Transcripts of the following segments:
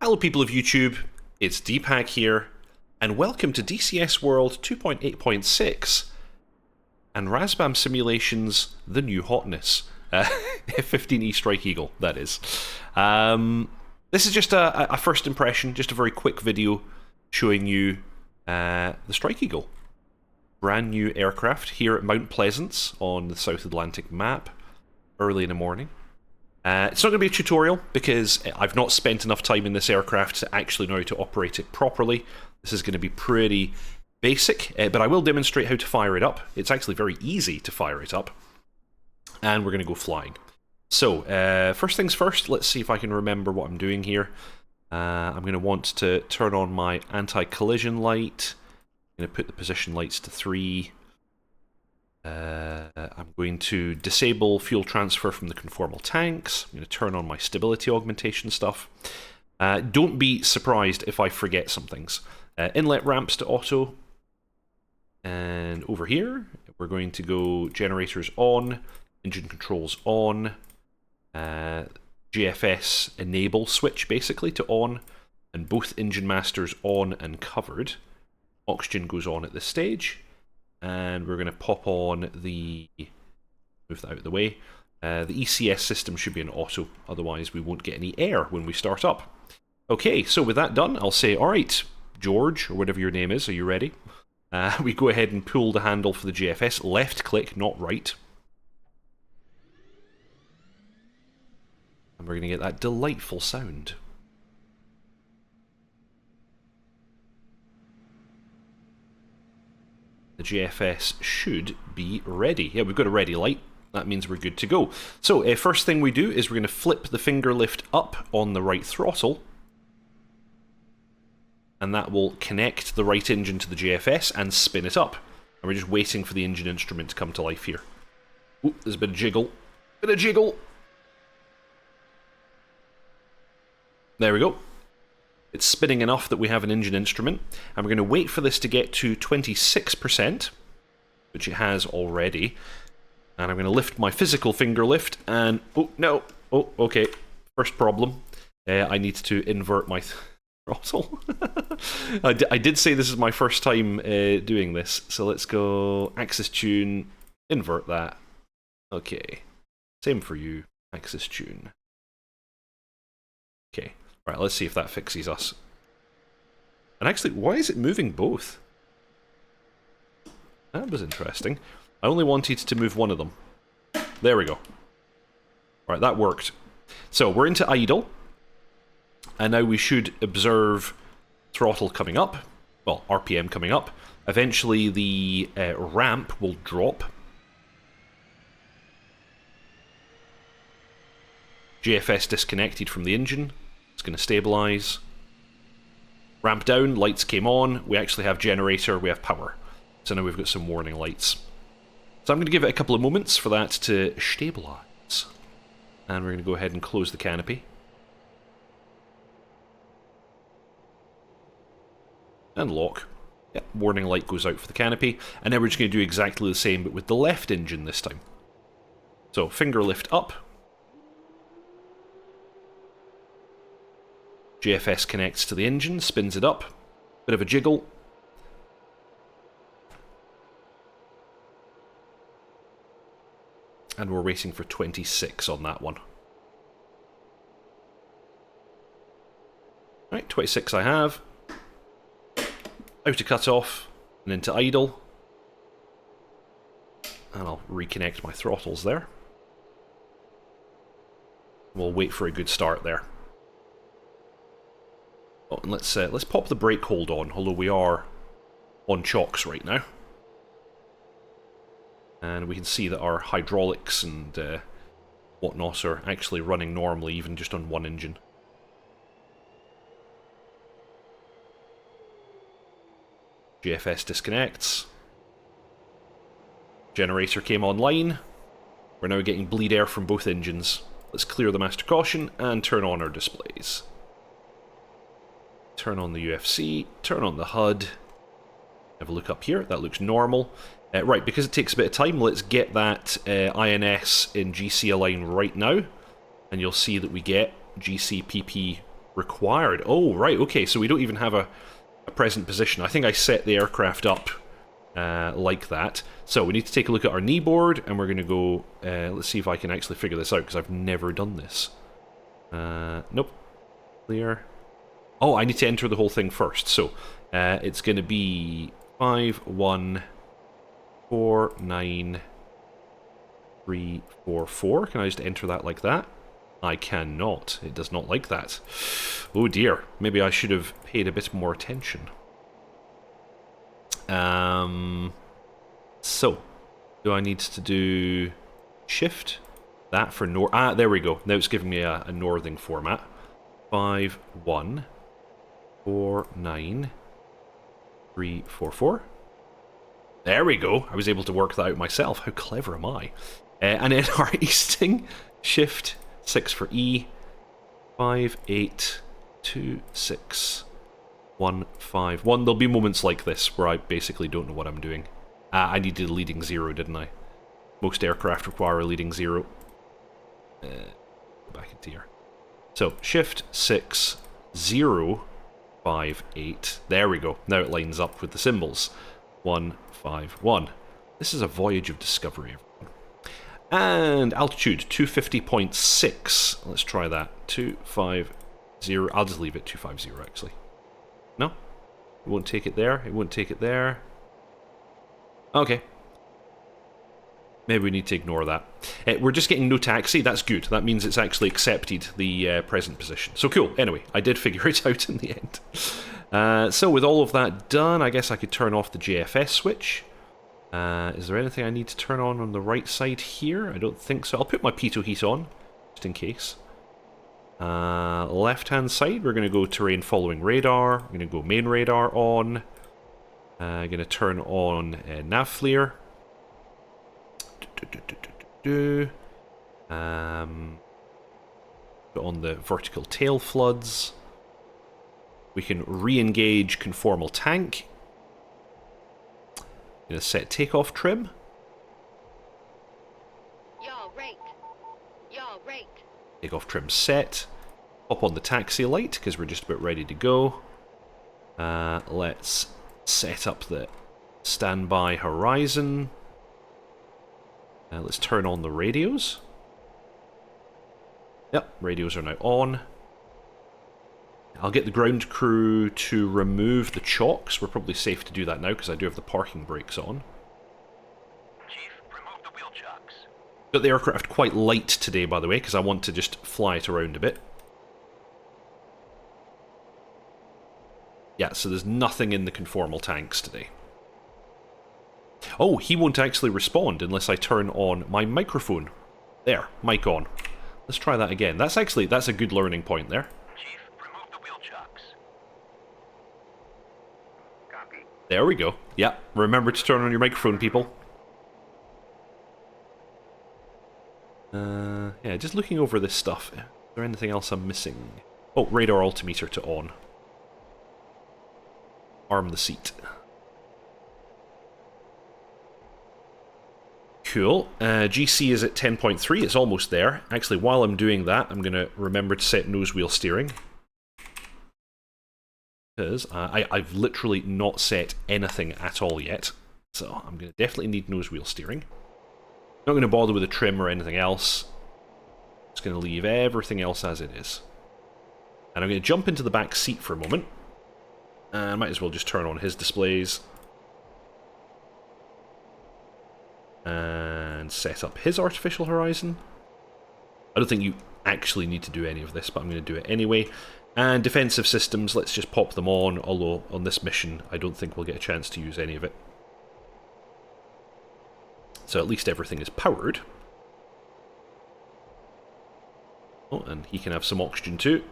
Hello people of YouTube, it's Deepak here, and welcome to DCS World 2.8.6 and Razbam Simulation's The New Hotness. F-15E Strike Eagle, that is. This is just a first impression, just a very quick video showing you the Strike Eagle. Brand new aircraft here at Mount Pleasance on the South Atlantic map, early in the morning. It's not going to be a tutorial because I've not spent enough time in this aircraft to actually know how to operate it properly. This is going to be pretty basic, but I will demonstrate how to fire it up. It's actually very easy to fire it up. And we're going to go flying. So, first things first, let's see if I can remember what I'm doing here. I'm going to want to turn on my anti-collision light. I'm going to put the position lights to 3. I'm going to disable fuel transfer from the conformal tanks. I'm going to turn on my stability augmentation stuff. Don't be surprised if I forget some things. Inlet ramps to auto. And over here, we're going to go generators on, engine controls on, GFS enable switch basically to on, and both engine masters on and covered. Oxygen goes on at this stage. And we're going to pop on the, move that out of the way, the ECS system should be in auto, otherwise we won't get any air when we start up. Okay, so with that done, I'll say, alright, George, or whatever your name is, are you ready? We go ahead and pull the handle for the GFS, left click, not right. And we're going to get that delightful sound. The GFS should be ready. Yeah, we've got a ready light. That means we're good to go. So, first thing we do is we're going to flip the finger lift up on the right throttle. And that will connect the right engine to the GFS and spin it up. And we're just waiting for the engine instrument to come to life here. Ooh, there's a bit of jiggle. Bit of jiggle. There we go. It's spinning enough that we have an engine instrument, and we're going to wait for this to get to 26%, which it has already, and I'm going to lift my physical finger lift, and, oh, no, oh, okay, first problem, I need to invert my throttle. I did say this is my first time doing this, so let's go axis tune, invert that, okay, same for you, axis tune, okay. Right, let's see if that fixes us. And actually, why is it moving both? That was interesting. I only wanted to move one of them. There we go. Right, that worked. So, we're into idle. And now we should observe throttle coming up. Well, RPM coming up. Eventually, the ramp will drop. GFS disconnected from the engine. It's going to stabilize. Ramp down, lights came on. We actually have generator, we have power. So now we've got some warning lights. So I'm going to give it a couple of moments for that to stabilize. And we're going to go ahead and close the canopy. And lock. Yep, warning light goes out for the canopy. And then we're just going to do exactly the same, but with the left engine this time. So finger lift up. GFS connects to the engine, spins it up, bit of a jiggle. And we're waiting for 26 on that one. Right, 26 I have. Out of cutoff, and into idle. And I'll reconnect my throttles there. We'll wait for a good start there. Oh, and let's pop the brake hold on, although we are on chocks right now. And we can see that our hydraulics and whatnot are actually running normally, even just on one engine. GFS disconnects. Generator came online. We're now getting bleed air from both engines. Let's clear the master caution and turn on our displays. Turn on the UFC, turn on the HUD, have a look up here, that looks normal. Right, because it takes a bit of time, let's get that INS in GC align right now, and you'll see that we get GCPP required. Oh, right, okay, so we don't even have a present position. I think I set the aircraft up like that. So we need to take a look at our knee board, and we're going to go... let's see if I can actually figure this out, because I've never done this. Nope. Clear. Oh, I need to enter the whole thing first. So it's going to be 5149344. Can I just enter that like that? I cannot. It does not like that. Oh dear. Maybe I should have paid a bit more attention. So, do I need to do shift? That for north. Ah, there we go. Now it's giving me a northing format. 5149344. There we go. I was able to work that out myself. How clever am I? And then our easting, shift 6 for E. 5826151. There'll be moments like this where I basically don't know what I'm doing. I needed a leading 0, didn't I? Most aircraft require a leading 0. Go back into here. So, shift 6058. There we go. Now it lines up with the symbols. 151. This is a voyage of discovery, everyone. And altitude, 250.6. Let's try that. 250. I'll just leave it 250, actually. No? It won't take it there. It won't take it there. Okay. Maybe we need to ignore that. We're just getting no taxi. That's good. That means it's actually accepted the present position. So cool. Anyway, I did figure it out in the end. So with all of that done, I guess I could turn off the JFS switch. Is there anything I need to turn on the right side here? I don't think so. I'll put my pitot heat on, just in case. Left-hand side, we're going to go terrain following radar. We're going to go main radar on. Going to turn on nav flare. Put on the vertical tail floods. We can re-engage conformal tank. Going to set takeoff trim. Takeoff trim set. Hop on the taxi light because we're just about ready to go. Let's set up the standby horizon. Let's turn on the radios. Yep, radios are now on. I'll get the ground crew to remove the chocks. We're probably safe to do that now because I do have the parking brakes on. Chief, remove the wheel chocks. Got the aircraft quite light today, by the way, because I want to just fly it around a bit. Yeah, so there's nothing in the conformal tanks today. Oh, he won't actually respond unless I turn on my microphone. There, mic on. Let's try that again. That's a good learning point there. Chief, remove the wheel chocks. Copy. There we go. Yeah, remember to turn on your microphone, people. Yeah, just looking over this stuff. Is there anything else I'm missing? Oh, radar altimeter to on. Arm the seat. Cool. GC is at 10.3. It's almost there. Actually, while I'm doing that, I'm going to remember to set nose wheel steering. Because I've literally not set anything at all yet. So I'm going to definitely need nose wheel steering. Not going to bother with the trim or anything else. Just going to leave everything else as it is. And I'm going to jump into the back seat for a moment. And I might as well just turn on his displays. And set up his artificial horizon. I don't think you actually need to do any of this, but I'm going to do it anyway. And defensive systems, let's just pop them on, although on this mission I don't think we'll get a chance to use any of it. So at least everything is powered. Oh, and he can have some oxygen too.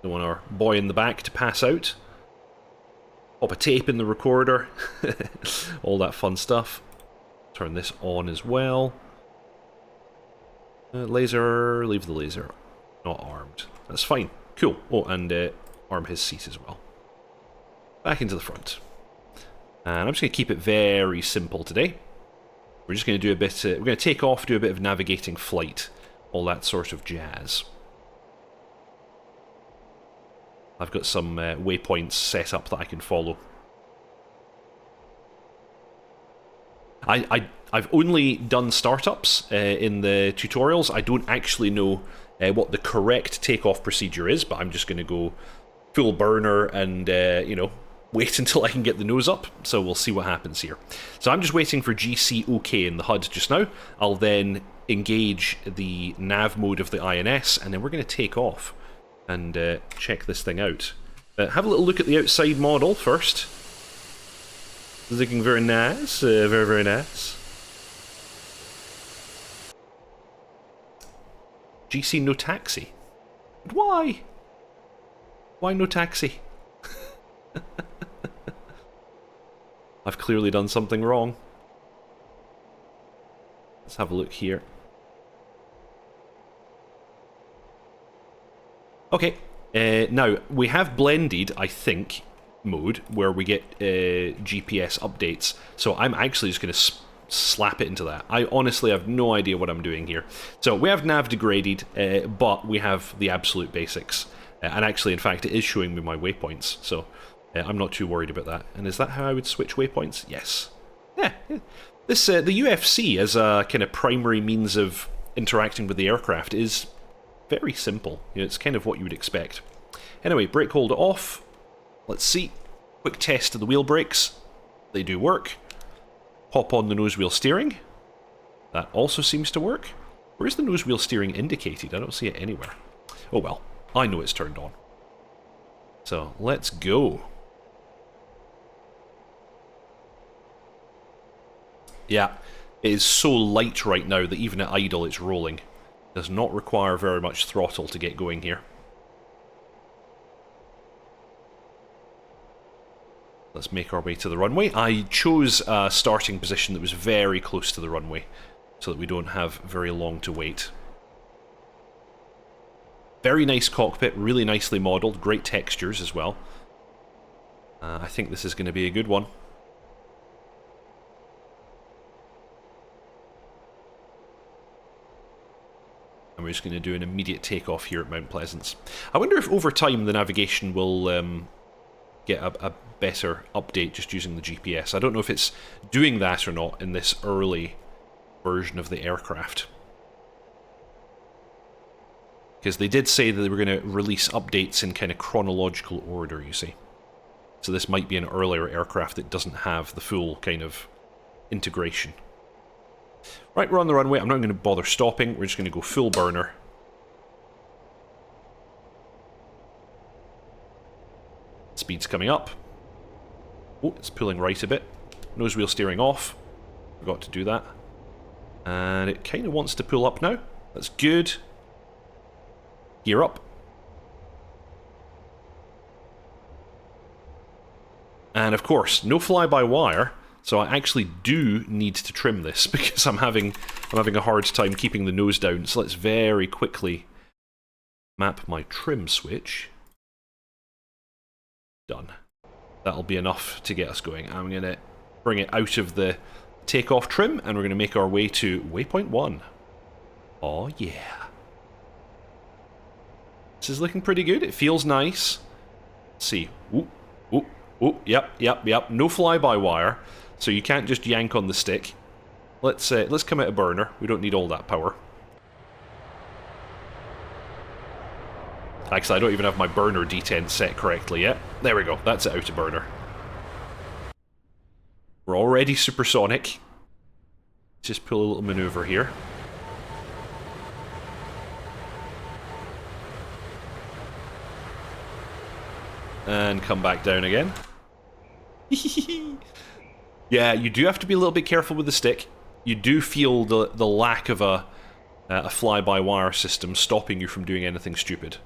Don't want our boy in the back to pass out. Pop a tape in the recorder. All that fun stuff. Turn this on as well. Laser, leave the laser. Not armed. That's fine. Cool. Oh, and arm his seat as well. Back into the front. And I'm just going to keep it very simple today. We're just going to do a bit... we're going to take off, do a bit of navigating flight. All that sort of jazz. I've got some waypoints set up that I can follow. I've only done startups in the tutorials. I don't actually know what the correct takeoff procedure is, but I'm just going to go full burner and, you know, wait until I can get the nose up. So we'll see what happens here. So I'm just waiting for GC OK in the HUD just now. I'll then engage the nav mode of the INS, and then we're going to take off and check this thing out. Have a little look at the outside model first. Looking very nice, very, very nice. GC no taxi. Why? Why no taxi? I've clearly done something wrong. Let's have a look here. Okay, now we have blended, I think, mode where we get GPS updates. So I'm actually just going to slap it into that. I honestly have no idea what I'm doing here. So we have nav degraded, but we have the absolute basics. And actually, in fact, it is showing me my waypoints. So I'm not too worried about that. And is that how I would switch waypoints? Yes. Yeah. This the UFC as a kind of primary means of interacting with the aircraft is very simple. You know, it's kind of what you would expect. Anyway, brake hold off. Let's see. Quick test of the wheel brakes. They do work. Hop on the nose wheel steering. That also seems to work. Where's the nose wheel steering indicated? I don't see it anywhere. Oh well, I know it's turned on. So let's go. Yeah, it is so light right now that even at idle it's rolling. Does not require very much throttle to get going here. Let's make our way to the runway. I chose a starting position that was very close to the runway, so that we don't have very long to wait. Very nice cockpit, really nicely modelled, great textures as well. I think this is going to be a good one. And we're just going to do an immediate takeoff here at Mount Pleasance. I wonder if over time the navigation will get a better update just using the GPS. I don't know if it's doing that or not in this early version of the aircraft. Because they did say that they were going to release updates in kind of chronological order, you see. So this might be an earlier aircraft that doesn't have the full kind of integration. Right, we're on the runway. I'm not going to bother stopping. We're just going to go full burner. Speed's coming up. Oh, it's pulling right a bit. Nose wheel steering off. Forgot to do that. And it kind of wants to pull up now. That's good. Gear up. And of course, no fly-by-wire. So I actually do need to trim this because I'm having a hard time keeping the nose down. So let's very quickly map my trim switch. Done. That'll be enough to get us going. I'm going to bring it out of the takeoff trim and we're going to make our way to waypoint 1. Oh yeah. This is looking pretty good. It feels nice. Let's see. Ooh, ooh, ooh, yep. No fly-by-wire. So you can't just yank on the stick. Let's come out of burner. We don't need all that power. Actually, I don't even have my burner detent set correctly yet. There we go. That's it out of burner. We're already supersonic. Just pull a little maneuver here. And come back down again. Yeah, you do have to be a little bit careful with the stick. You do feel the lack of a fly-by-wire system stopping you from doing anything stupid.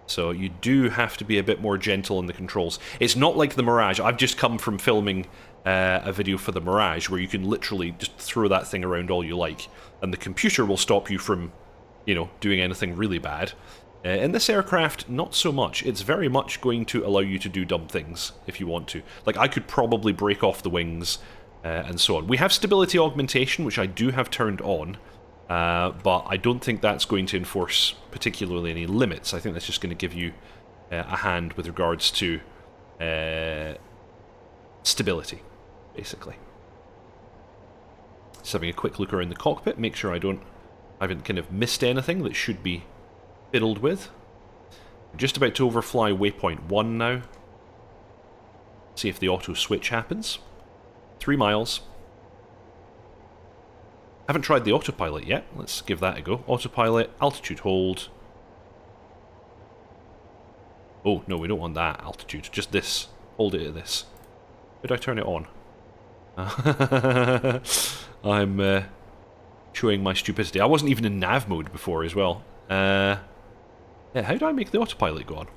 So you do have to be a bit more gentle in the controls. It's not like the Mirage. I've just come from filming a video for the Mirage where you can literally just throw that thing around all you like. And the computer will stop you from, you know, doing anything really bad. In this aircraft, not so much. It's very much going to allow you to do dumb things if you want to. Like, I could probably break off the wings and so on. We have stability augmentation, which I do have turned on, but I don't think that's going to enforce particularly any limits. I think that's just going to give you a hand with regards to stability, basically. Just having a quick look around the cockpit, make sure I haven't kind of missed anything that should be fiddled with. I'm just about to overfly waypoint 1 now. See if the auto switch happens. 3 miles. Haven't tried the autopilot yet. Let's give that a go. Autopilot, altitude hold. Oh, no, we don't want that altitude. Just this. Hold it at this. How do I turn it on? I'm showing my stupidity. I wasn't even in nav mode before as well. Yeah, how do I make the autopilot go on?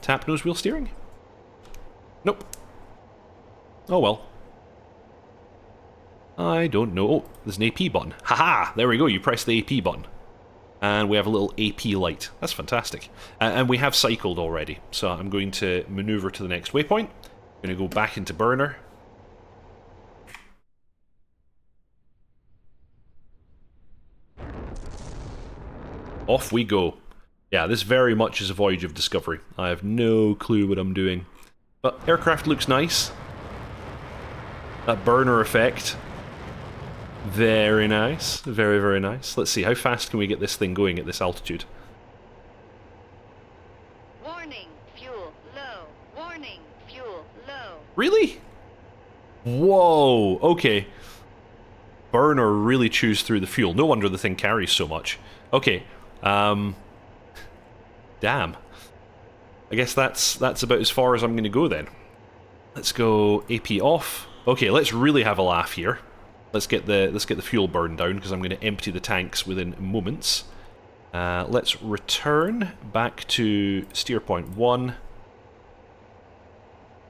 Tap nose wheel steering? Nope. Oh well. I don't know. Oh, there's an AP button. Haha! There we go, you press the AP button. And we have a little AP light. That's fantastic. And we have cycled already. So I'm going to maneuver to the next waypoint. I'm going to go back into burner. Off we go. Yeah, this very much is a voyage of discovery. I have no clue what I'm doing. But aircraft looks nice. That burner effect. Very nice. Very, very nice. Let's see, how fast can we get this thing going at this altitude? Warning, fuel low. Warning, fuel low. Really? Whoa, okay. Burner really chews through the fuel. No wonder the thing carries so much. Okay, damn. I guess that's about as far as I'm going to go then. Let's go AP off. Okay, let's really have a laugh here. Let's get the fuel burn down, because I'm going to empty the tanks within moments. Let's return back to steer point 1.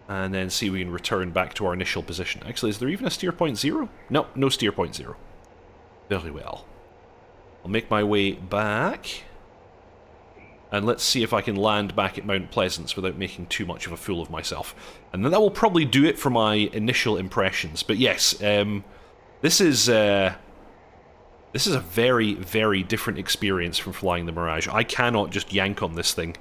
And then see if we can return back to our initial position. Actually, is there even a steer point 0? No, no steer point 0. Very well. I'll make my way back. And let's see if I can land back at Mount Pleasance without making too much of a fool of myself. And then that will probably do it for my initial impressions. But yes, this is a very, very different experience from flying the Mirage. I cannot just yank on this thing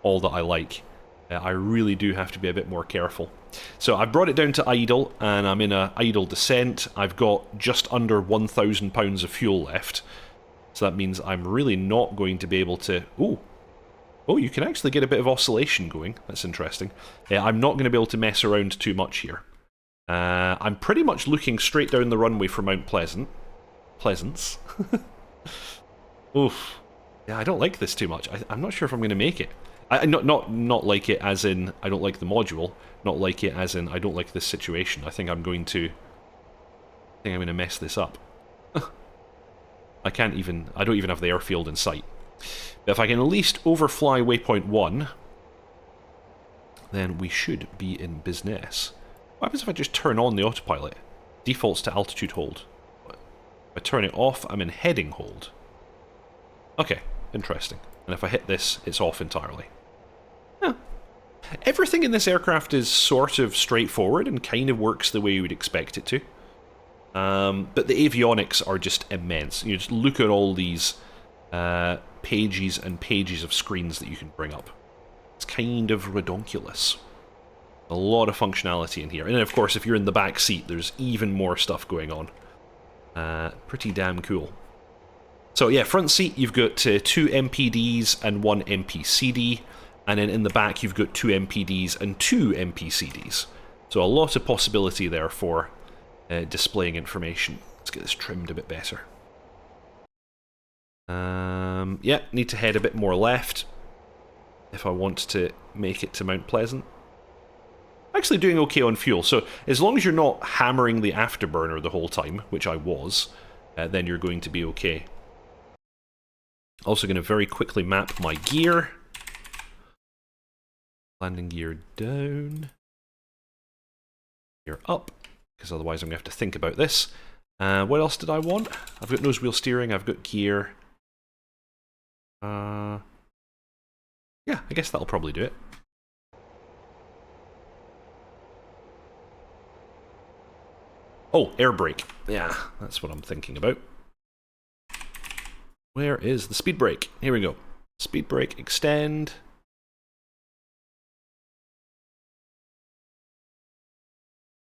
all that I like. I really do have to be a bit more careful. So I've brought it down to idle, and I'm in a idle descent. I've got just under 1,000 pounds of fuel left. So that means I'm really not going to be able to... Oh, you can actually get a bit of oscillation going. That's interesting. I'm not going to be able to mess around too much here. I'm pretty much looking straight down the runway for Mount Pleasance. Oof. Yeah, I don't like this too much. I'm not sure if I'm going to make it. Not like it as in I don't like the module. Not like it as in I don't like this situation. I think I'm going to mess this up. I don't even have the airfield in sight. But if I can at least overfly waypoint 1, then we should be in business. What happens if I just turn on the autopilot? Defaults to altitude hold. If I turn it off, I'm in heading hold. Okay, interesting. And if I hit this, it's off entirely. Yeah. Everything in this aircraft is sort of straightforward and kind of works the way you would expect it to. But the avionics are just immense. You just look at all these pages and pages of screens that you can bring up. It's kind of redonkulous. A lot of functionality in here. And then, of course, if you're in the back seat, there's even more stuff going on. Pretty damn cool. So yeah, front seat, you've got 2 MPDs and 1 MPCD. And then in the back, you've got 2 MPDs and 2 MPCDs. So a lot of possibility there for displaying information. Let's get this trimmed a bit better. Yeah, need to head a bit more left if I want to make it to Mount Pleasant. Actually doing okay on fuel, so as long as you're not hammering the afterburner the whole time, which I was, then you're going to be okay. Also going to very quickly map my gear. Landing gear down. Gear up, because otherwise I'm going to have to think about this. What else did I want? I've got nose wheel steering, I've got gear. Yeah, I guess that'll probably do it. Oh, air brake. Yeah, that's what I'm thinking about. Where is the speed brake? Here we go. Speed brake, extend.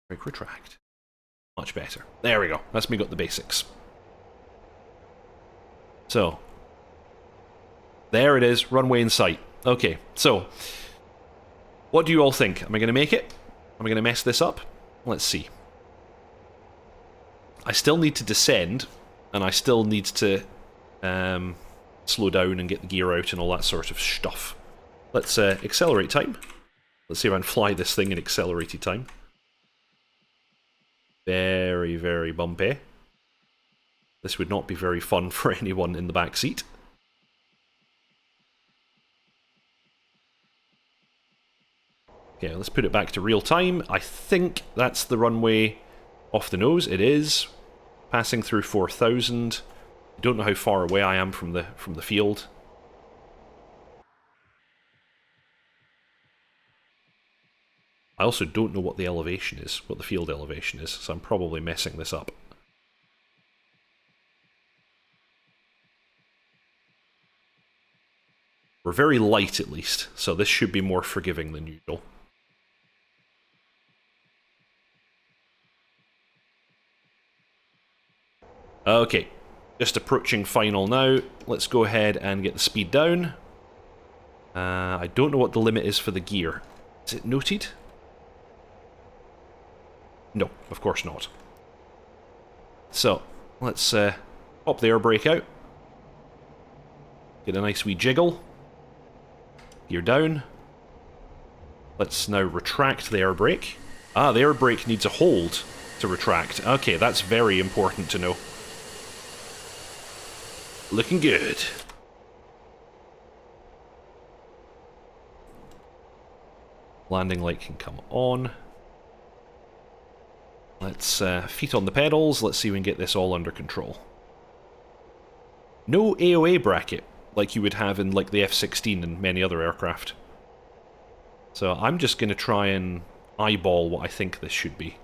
Brake retract. Much better. There we go. That's me got the basics. So, there it is, runway in sight. Okay, so, what do you all think? Am I going to make it? Am I going to mess this up? Let's see. I still need to descend, and I still need to slow down and get the gear out and all that sort of stuff. Let's accelerate time. Let's see if I can fly this thing in accelerated time. Very, very bumpy. This would not be very fun for anyone in the back seat. Okay, let's put it back to real time. I think that's the runway off the nose. It is. Passing through 4,000. I don't know how far away I am from the field. I also don't know what the elevation is, what the field elevation is, so I'm probably messing this up. We're very light at least, so this should be more forgiving than usual. Okay, just approaching final now. Let's go ahead and get the speed down. I don't know what the limit is for the gear. Is it noted? No, of course not. So, let's pop the air brake out. Get a nice wee jiggle. Gear down. Let's now retract the air brake. Ah, the air brake needs a hold to retract. Okay, that's very important to know. Looking good. Landing light can come on. Let's feet on the pedals. Let's see if we can get this all under control. No AOA bracket like you would have in like the F-16 and many other aircraft. So I'm just going to try and eyeball what I think this should be.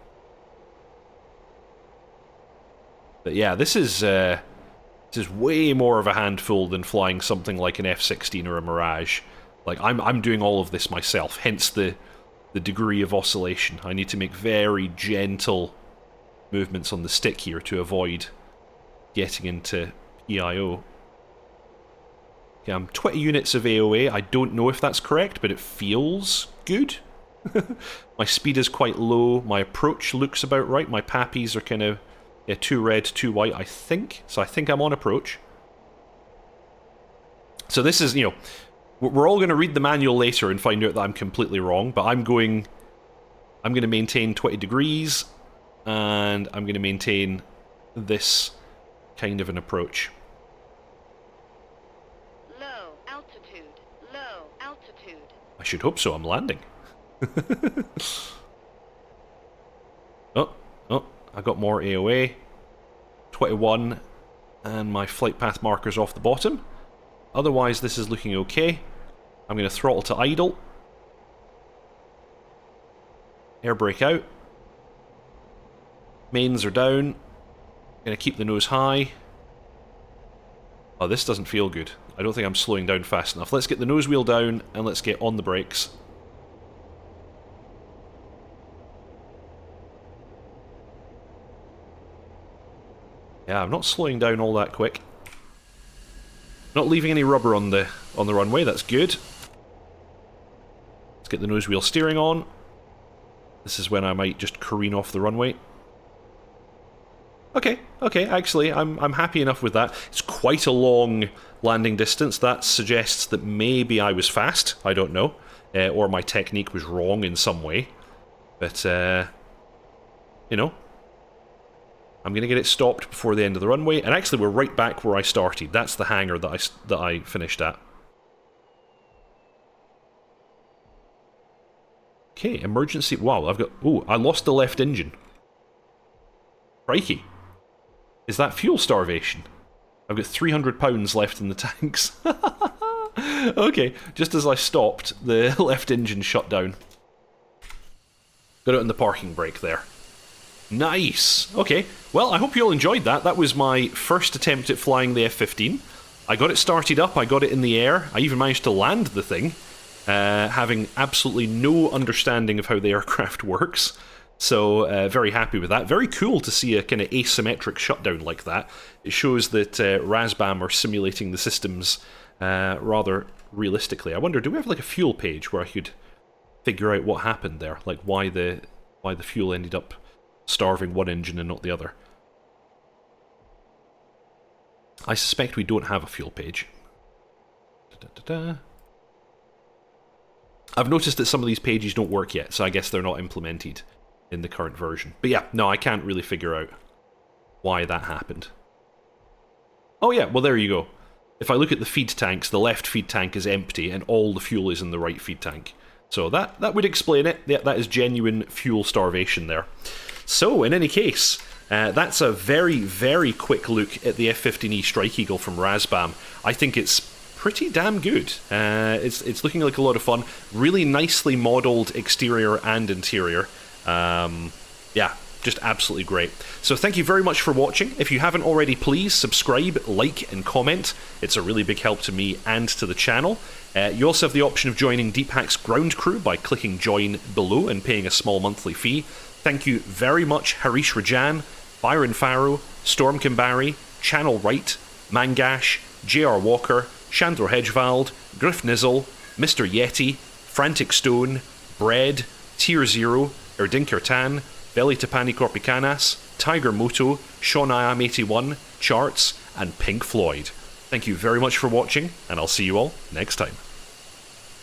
But yeah, this is way more of a handful than flying something like an F-16 or a Mirage. Like I'm doing all of this myself, hence the degree of oscillation. I need to make very gentle movements on the stick here to avoid getting into PIO. Okay, I'm 20 units of AOA. I don't know if that's correct, but it feels good. My speed is quite low. My approach looks about right. My pappies are kind of 2 red, 2 white, I think. So I think I'm on approach. So this is, you know, we're all going to read the manual later and find out that I'm completely wrong, but I'm going to maintain 20 degrees, and I'm going to maintain this kind of an approach. Low altitude. Low altitude. I should hope so, I'm landing. Oh, I got more AOA. 21, and my flight path marker's off the bottom. Otherwise, this is looking okay. I'm going to throttle to idle. Air brake out. Mains are down. Going to keep the nose high. Oh, this doesn't feel good. I don't think I'm slowing down fast enough. Let's get the nose wheel down, and let's get on the brakes. Yeah, I'm not slowing down all that quick. Not leaving any rubber on the runway, that's good. Let's get the nose wheel steering on. This is when I might just careen off the runway. Okay, actually, I'm happy enough with that. It's quite a long landing distance. That suggests that maybe I was fast, I don't know. Or my technique was wrong in some way. But, you know, I'm going to get it stopped before the end of the runway, and actually we're right back where I started. That's the hangar that I finished at. Okay, emergency. Wow, I've got. Ooh, I lost the left engine. Crikey. Is that fuel starvation? I've got 300 pounds left in the tanks. Okay, just as I stopped, the left engine shut down. Got it on the parking brake there. Nice! Okay, well, I hope you all enjoyed that. That was my first attempt at flying the F-15. I got it started up, I got it in the air, I even managed to land the thing, having absolutely no understanding of how the aircraft works. So very happy with that. Very cool to see a kind of asymmetric shutdown like that. It shows that Razbam are simulating the systems rather realistically. I wonder, do we have like a fuel page where I could figure out what happened there? Like why the fuel ended up starving one engine and not the other? I suspect we don't have a fuel page. I've noticed that some of these pages don't work yet, so I guess they're not implemented in the current version. But yeah, no, I can't really figure out why that happened. Oh yeah, well there you go. If I look at the feed tanks, the left feed tank is empty and all the fuel is in the right feed tank. So that would explain it. Yeah, that is genuine fuel starvation there. So, in any case, that's a very, very quick look at the F-15E Strike Eagle from Razbam. I think it's pretty damn good. It's looking like a lot of fun. Really nicely modelled exterior and interior. Yeah, just absolutely great. So thank you very much for watching. If you haven't already, please subscribe, like, and comment. It's a really big help to me and to the channel. You also have the option of joining Deepak's ground crew by clicking join below and paying a small monthly fee. Thank you very much Harish Rajan, Byron Farrow, Storm Kimbari, Channel Wright, Mangash, J.R. Walker, Chandra Hedgevald, Griff Nizzle, Mr. Yeti, Frantic Stone, Bread, Tier Zero, Erdinker Tan, Belly Tapani Korpikanas, Tiger Moto, Sean Iam 81, Charts, and Pink Floyd. Thank you very much for watching, and I'll see you all next time.